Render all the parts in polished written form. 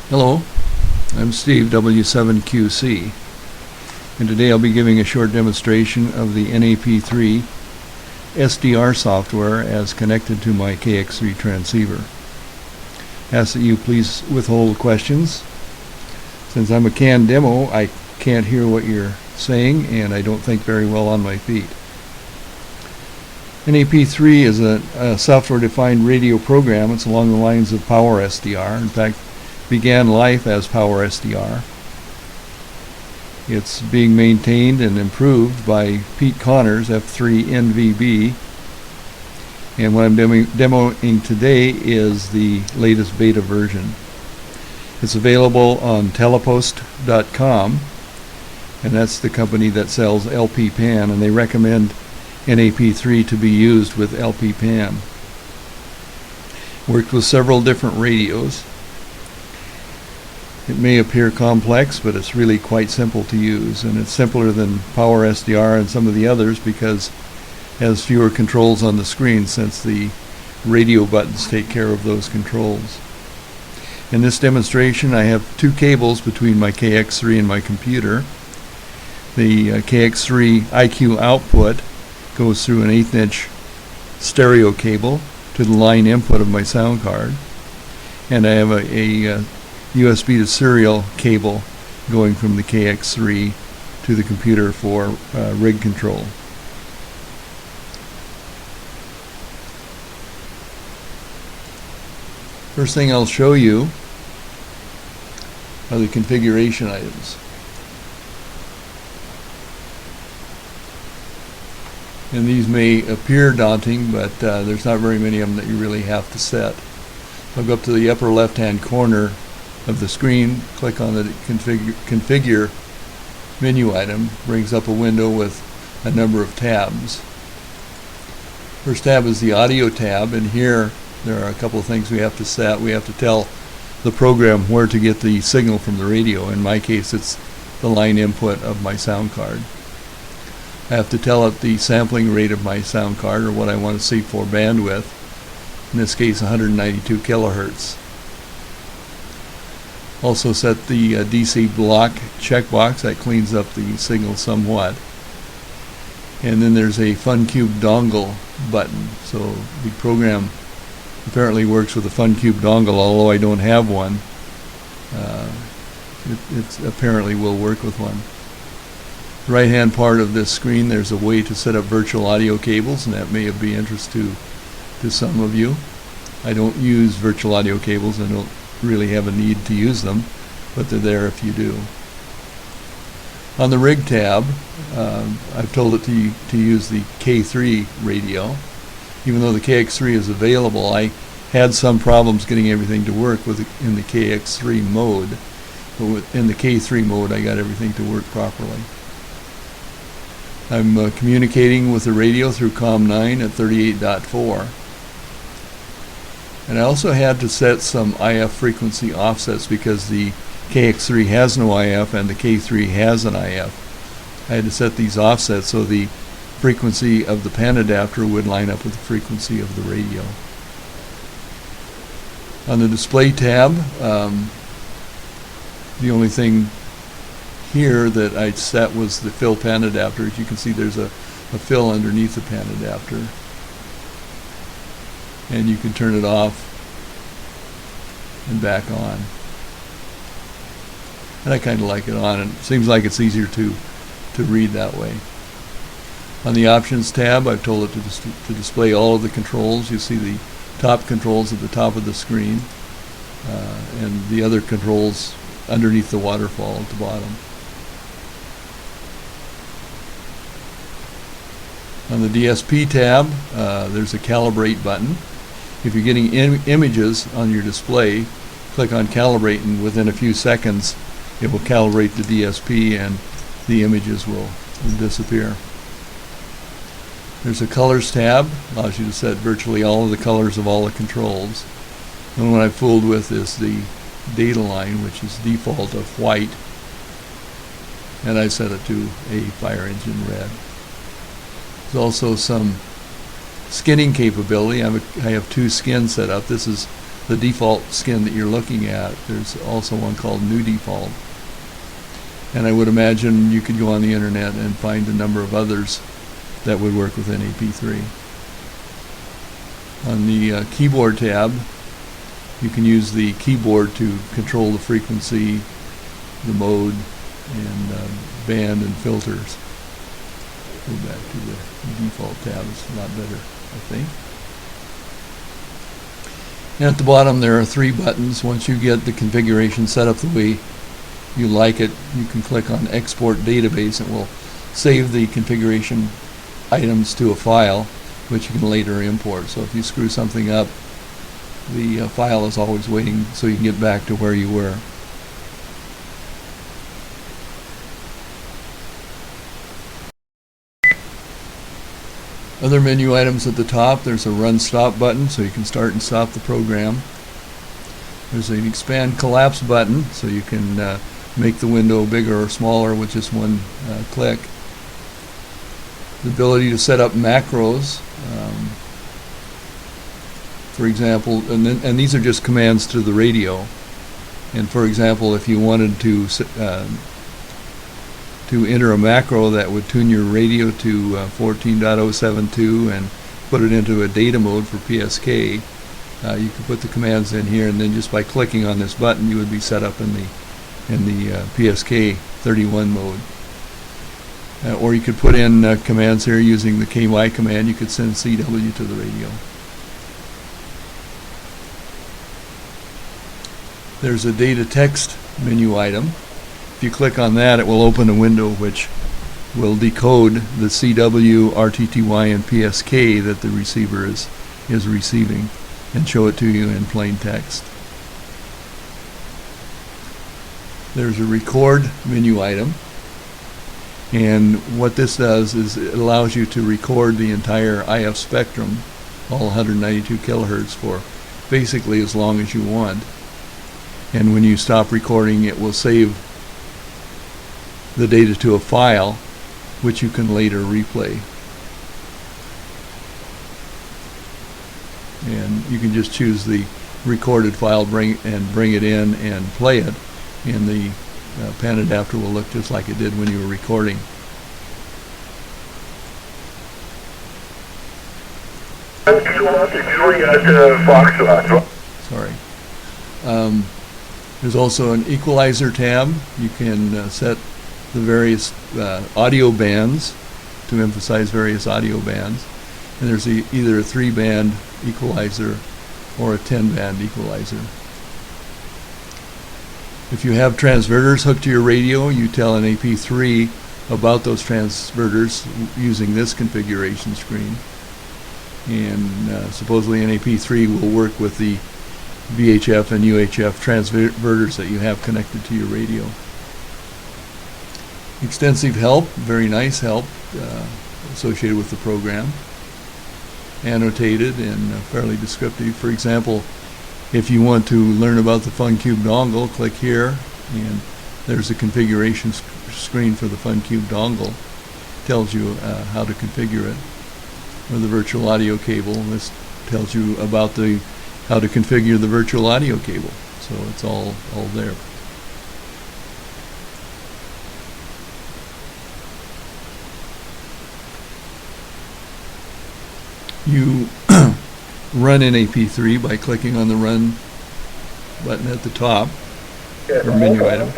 Hello, I'm Steve W7QC, and today I'll be giving a short demonstration of the NaP3 SDR software as connected to my KX3 transceiver. Ask that you please withhold questions. Since I'm a canned demo, I can't hear what you're saying, and I don't think very well on my feet. NaP3 is a software-defined radio program. It's along the lines of Power SDR. In fact, began life as Power SDR. It's being maintained and improved by Pete Connors, F3 NVB, and what I'm demoing today is the latest beta version. It's available on telepost.com, and that's the company that sells LP PAN, and they recommend NaP3 to be used with LP PAN. Worked with several different radios. It may appear complex, but it's really quite simple to use, and it's simpler than Power SDR and some of the others because it has fewer controls on the screen, since the radio buttons take care of those controls. In this demonstration, I have two cables between my KX3 and my computer. The KX3 IQ output goes through an 1/8 inch stereo cable to the line input of my sound card, and I have a USB to serial cable going from the KX3 to the computer for rig control. First thing I'll show you are the configuration items. And these may appear daunting, but there's not very many of them that you really have to set. I'll go up to the upper left-hand corner of the screen, click on the configure menu item, brings up a window with a number of tabs. First tab is the audio tab, and here there are a couple of things we have to set. We have to tell the program where to get the signal from the radio. In my case, it's the line input of my sound card. I have to tell it the sampling rate of my sound card, or what I want to see for bandwidth. In this case, 192 kilohertz. Also set the DC block checkbox. That cleans up the signal somewhat. And then there's a FunCube dongle button. So the program apparently works with a FunCube dongle, although I don't have one. It apparently will work with one. The right-hand part of this screen, there's a way to set up virtual audio cables, and that may be of interest to some of you. I don't use virtual audio cables. I don't really have a need to use them, but they're there if you do. On the rig tab, I've told it to use the K3 radio. Even though the KX3 is available, I had some problems getting everything to work in the KX3 mode, but in the K3 mode I got everything to work properly. I'm communicating with the radio through COM9 at 38.4. And I also had to set some IF frequency offsets because the KX3 has no IF and the K3 has an IF. I had to set these offsets so the frequency of the PAN adapter would line up with the frequency of the radio. On the display tab, the only thing here that I set was the fill PAN adapter. As you can see, there's a fill underneath the PAN adapter, and you can turn it off and back on. And I kind of like it on, and it seems like it's easier to read that way. On the options tab, I've told it to display all of the controls. You see the top controls at the top of the screen, and the other controls underneath the waterfall at the bottom. On the DSP tab, there's a calibrate button. If you're getting images on your display, click on calibrate, and within a few seconds it will calibrate the DSP and the images will disappear. There's a colors tab, allows you to set virtually all of the colors of all the controls. And what I've fooled with is the data line, which is default of white, and I set it to a fire engine red. There's also some skinning capability. I have two skins set up. This is the default skin that you're looking at. There's also one called New Default. And I would imagine you could go on the internet and find a number of others that would work with NaP3. On the keyboard tab, you can use the keyboard to control the frequency, the mode, and band and filters. Go back to the default tab, it's a lot better, I think. And at the bottom there are 3 buttons. Once you get the configuration set up the way you like it, you can click on Export Database and it will save the configuration items to a file which you can later import. So if you screw something up, the file is always waiting so you can get back to where you were. Other menu items at the top, there's a Run Stop button so you can start and stop the program. There's an Expand Collapse button so you can make the window bigger or smaller with just one click. The ability to set up macros, for example, and these are just commands to the radio. And for example, if you wanted to enter a macro that would tune your radio to 14.072 and put it into a data mode for PSK, you could put the commands in here, and then just by clicking on this button you would be set up in the PSK 31 mode. Or you could put in commands here using the KY command. You could send CW to the radio. There's a data text menu item. If you click on that, it will open a window which will decode the CW, RTTY, and PSK that the receiver is receiving and show it to you in plain text. There's a record menu item, and what this does is it allows you to record the entire IF spectrum, all 192 kilohertz, for basically as long as you want. And when you stop recording, it will save the data to a file which you can later replay. And you can just choose the recorded file, bring it in and play it, and the pan adapter will look just like it did when you were recording. Sorry. There's also an equalizer tab. You can set the various audio bands to emphasize various audio bands. And there's either a 3-band equalizer or a 10-band equalizer. If you have transverters hooked to your radio, you tell NaP3 about those transverters using this configuration screen. And supposedly NaP3 will work with the VHF and UHF transverters that you have connected to your radio. Extensive help, very nice help associated with the program. Annotated and fairly descriptive. For example, if you want to learn about the FunCube dongle, click here, and there's a configuration screen for the FunCube dongle. Tells you how to configure it. Or the virtual audio cable. This tells you about how to configure the virtual audio cable. So it's all there. You run NaP3 by clicking on the Run button at the top, or menu item.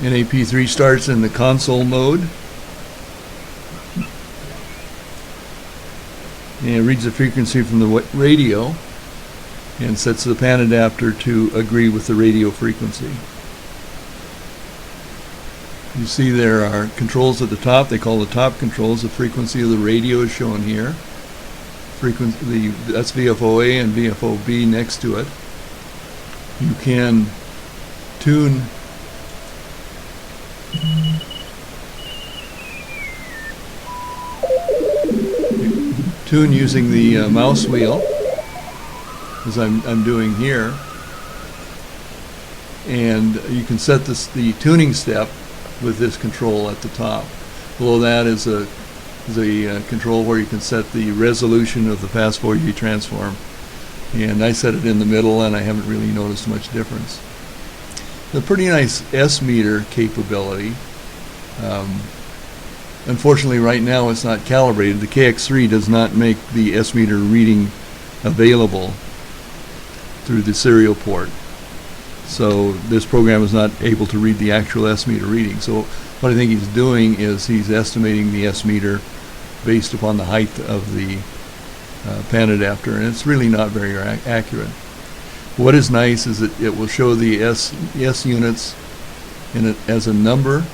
NaP3 starts in the console mode, and it reads the frequency from the radio and sets the pan adapter to agree with the radio frequency. You see there are controls at the top. They call the top controls. The frequency of the radio is shown here. That's VFO-A and VFO-B next to it. You can tune using the mouse wheel, as I'm doing here, and you can set the tuning step with this control at the top. Below that is a is a control where you can set the resolution of the fast Fourier transform. And I set it in the middle, and I haven't really noticed much difference. A pretty nice S-meter capability. Unfortunately, right now it's not calibrated. The KX3 does not make the S-meter reading available through the serial port. So this program is not able to read the actual S-meter reading. So what I think he's doing is he's estimating the S-meter based upon the height of the pan adapter, and it's really not very accurate. What is nice is that it will show the S units as a number.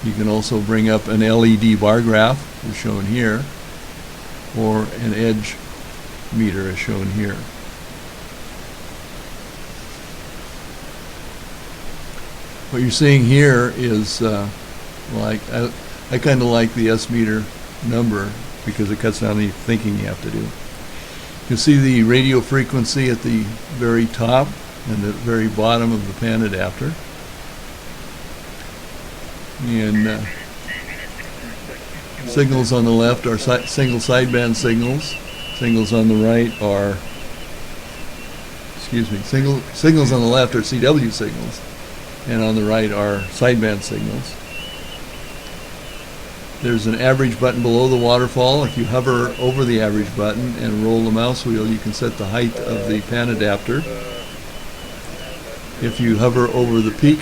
You can also bring up an LED bar graph, as shown here, or an edge meter, as shown here. What you're seeing here is, well, I kind of like the S-meter number because it cuts down the thinking you have to do. You can see the radio frequency at the very top and the very bottom of the pan adapter. And signals on the left are single sideband signals. Signals on the right are, signals on the left are CW signals, and on the right are sideband signals. There's an average button below the waterfall. If you hover over the average button and roll the mouse wheel, you can set the height of the pan adapter. If you hover over the peak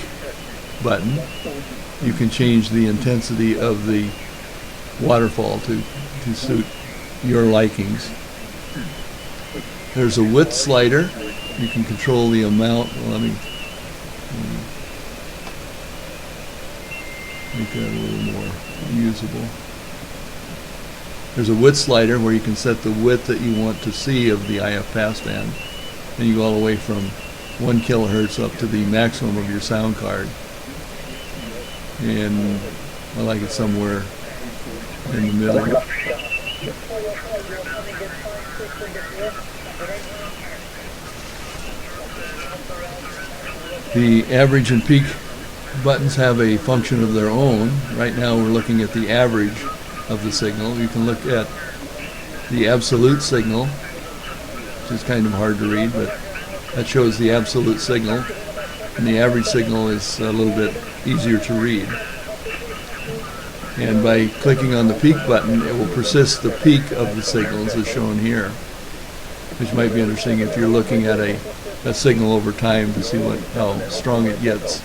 button, you can change the intensity of the waterfall to suit your likings. There's a width slider. You can control the amount. Well, let me make that a little more usable. There's a width slider where you can set the width that you want to see of the IF passband, and you go all the way from 1 kilohertz up to the maximum of your sound card. And I like it somewhere in the middle. The average and peak buttons have a function of their own. Right now we're looking at the average of the signal. You can look at the absolute signal, which is kind of hard to read, but that shows the absolute signal. And the average signal is a little bit easier to read. And by clicking on the peak button, it will persist the peak of the signals as shown here, which might be interesting if you're looking at a signal over time to see how strong it gets.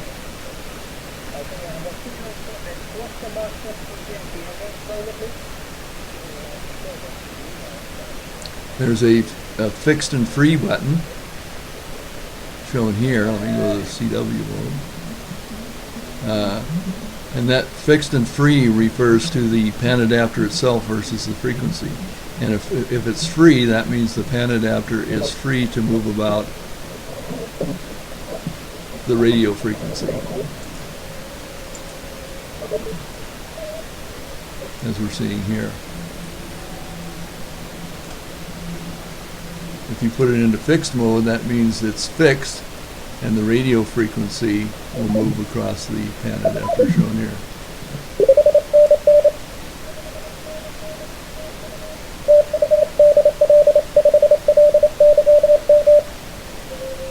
There's a fixed and free button shown here. Let me go to the CW mode. And that fixed and free refers to the pan adapter itself versus the frequency. And if it's free, that means the pan adapter is free to move about the radio frequency, as we're seeing here. If you put it into fixed mode, that means it's fixed, and the radio frequency will move across the pan adapter shown here.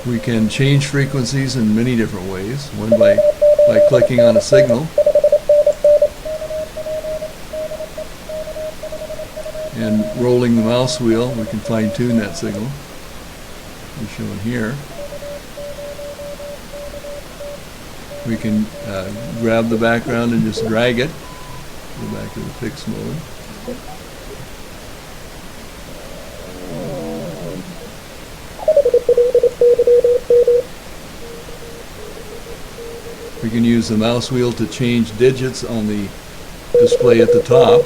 We can change frequencies in many different ways. One by clicking on a signal and rolling the mouse wheel. We can fine-tune that signal, as shown here. We can grab the background and just drag it. Go back to the fixed mode. We can use the mouse wheel to change digits on the display at the top.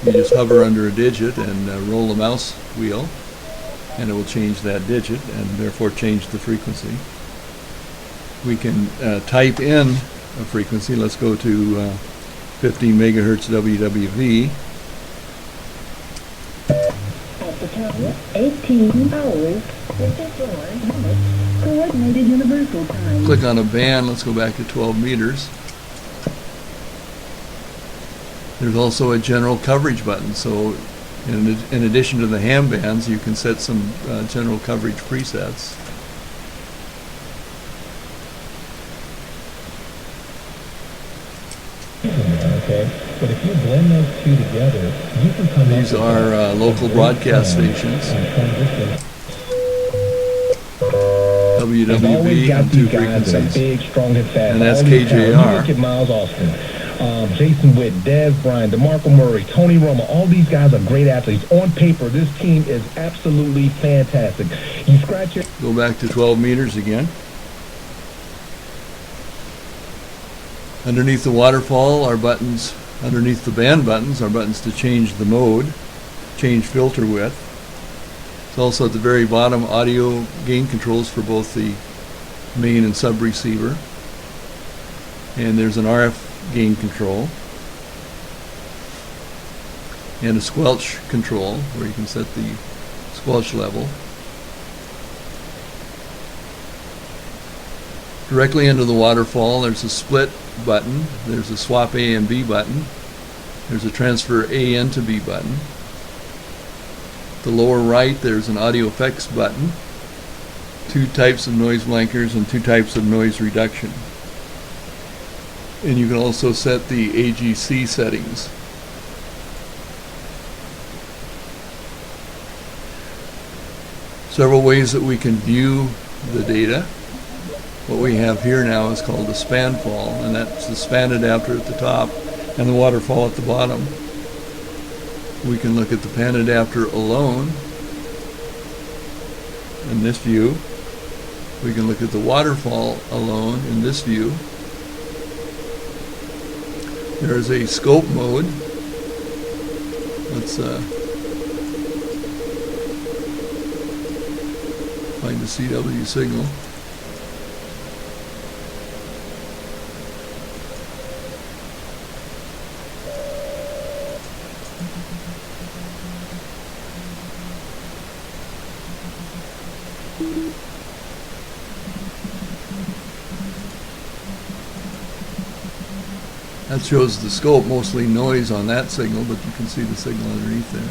You just hover under a digit and roll the mouse wheel, and it will change that digit and therefore change the frequency. We can type in a frequency. Let's go to 15 megahertz WWV. At the time, 18 hours, 54 minutes, coordinated universal time. Click on a band. Let's go back to 12 meters. There's also a general coverage button, so in addition to the ham bands, you can set some general coverage presets. Okay, but if you blend those two together, you can come These up with are local broadcast stations, WWV got and two these guys that are frequencies, big, strong, and fast. and that's All these talent. You KJR. look at Miles Austin, Jason Witt, Dez Bryant, DeMarco Murray, Tony Romo. All these guys are great athletes. On paper, this team is absolutely fantastic. You scratch your... Go back to 12 meters again. Underneath the waterfall are buttons, underneath the band buttons are buttons to change the mode, change filter width. It's also at the very bottom audio gain controls for both the main and sub receiver. And there's an RF gain control. And a squelch control where you can set the squelch level. Directly under the waterfall there's a split button, there's a swap A and B button, there's a transfer AN to B button. The lower right there's an audio effects button, two types of noise blankers and two types of noise reduction. And you can also set the AGC settings. Several ways that we can view the data. What we have here now is called a span fall, and that's the span adapter at the top and the waterfall at the bottom. We can look at the pan adapter alone in this view. We can look at the waterfall alone in this view. There is a scope mode. Let's find the CW signal. That shows the scope, mostly noise on that signal, but you can see the signal underneath there.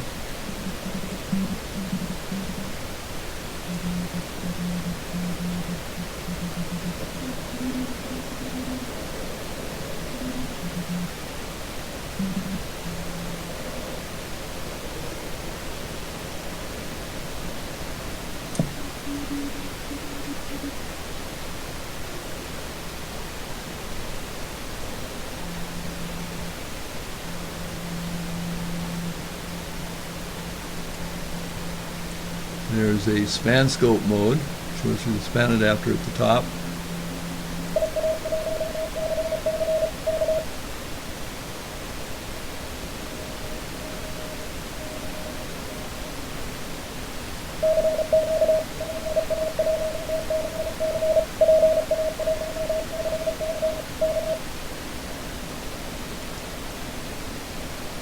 There's a span scope mode, shows you the span adapter at the top.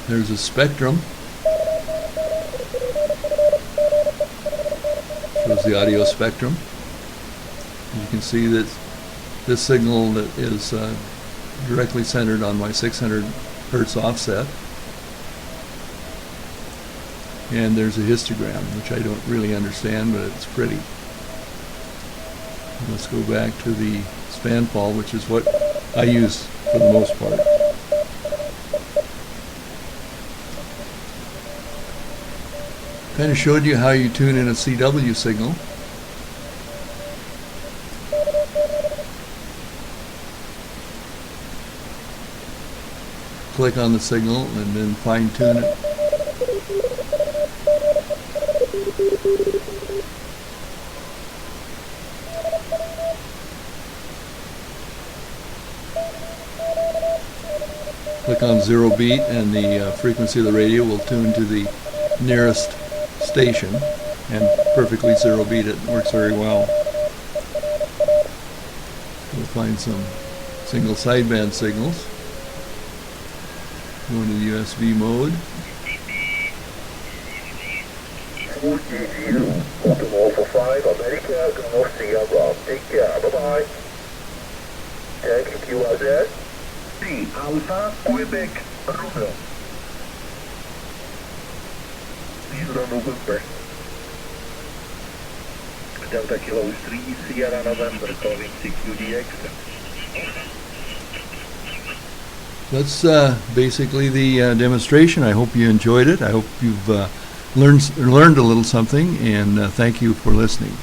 There's a spectrum. Shows the audio spectrum. You can see that this signal that is directly centered on my 600 hertz offset. And there's a histogram, which I don't really understand, but it's pretty. Let's go back to the span fall, which is what I use for the most part. Kind of showed you how you tune in a CW signal. Click on the signal and then fine tune it. Click on 0 beat and the frequency of the radio will tune to the nearest station and perfectly 0 beat it. Works very well. We'll find some single sideband signals. Go into the USB mode. Alpha 5, America, go Sierra. Take care, bye-bye. Thank you, QRZ. Alpha, Quebec, Romeo. Isla November. Delta Kilo 3, Sierra November, calling CQDX. That's basically the demonstration. I hope you enjoyed it. I hope you've learned a little something, and thank you for listening.